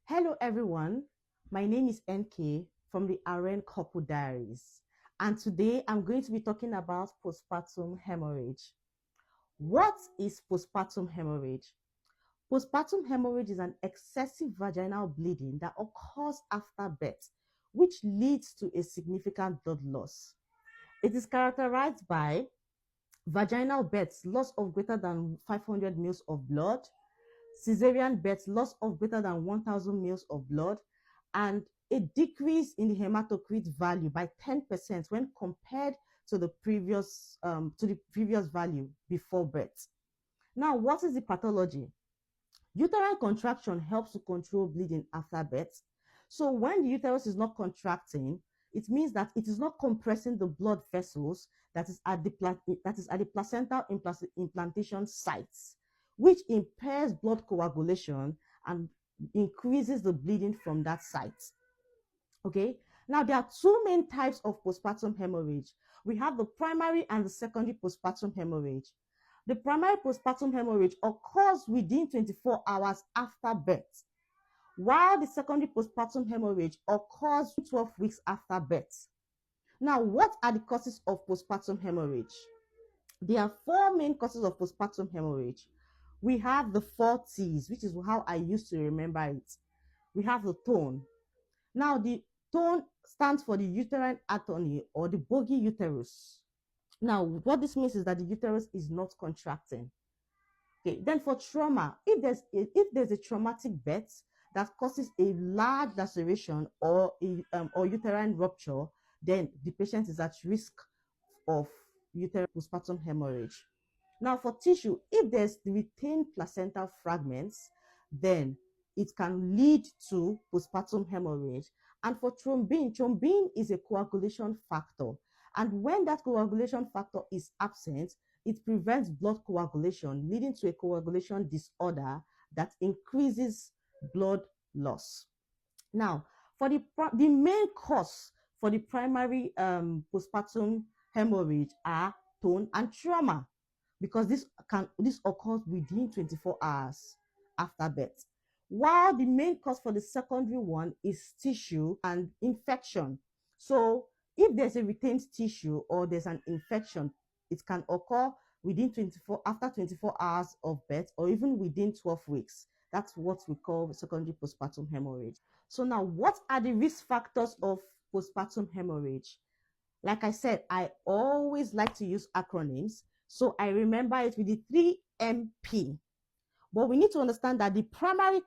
Hello everyone, my name is NK from the RN Couple Diaries, and today I'm going to be talking about postpartum hemorrhage. What is postpartum hemorrhage? Postpartum hemorrhage is an excessive vaginal bleeding that occurs after birth, which leads to a significant blood loss. It is characterized by vaginal births, loss of greater than 500 ml of blood, cesarean births, loss of greater than 1,000 ml of blood, and a decrease in the hematocrit value by 10% when compared to the previous value before birth. Now, what is the pathology? Uterine contraction helps to control bleeding after birth. So when the uterus is not contracting, it means that it is not compressing the blood vessels that is at the placental implantation sites, which impairs blood coagulation and increases the bleeding from that site. Okay, now there are two main types of postpartum hemorrhage. We have the primary and the secondary postpartum hemorrhage. The primary postpartum hemorrhage occurs within 24 hours after birth, while the secondary postpartum hemorrhage occurs 12 weeks after birth. Now, what are the causes of postpartum hemorrhage? There are four main causes of postpartum hemorrhage. We have the 4 T's, which is how I used to remember it. We have the tone. Now, the tone stands for the uterine atony or the bogey uterus. Now, what this means is that the uterus is not contracting. Okay, then for trauma, if there's a traumatic birth that causes a large laceration or uterine rupture, then the patient is at risk of uterine postpartum hemorrhage. Now, for tissue, if there's the retained placental fragments, then it can lead to postpartum hemorrhage. And for thrombin is a coagulation factor. And when that coagulation factor is absent, it prevents blood coagulation, leading to a coagulation disorder that increases blood loss. Now, for the main cause for the primary postpartum hemorrhage are tone and trauma, because this occurs within 24 hours after birth. While the main cause for the secondary one is tissue and infection. So if there's a retained tissue or there's an infection, it can occur after 24 hours of birth or even within 12 weeks. That's what we call secondary postpartum hemorrhage. So now, what are the risk factors of postpartum hemorrhage? Like I said, I always like to use acronyms, so I remember it with the 3MP. But we need to understand that the primary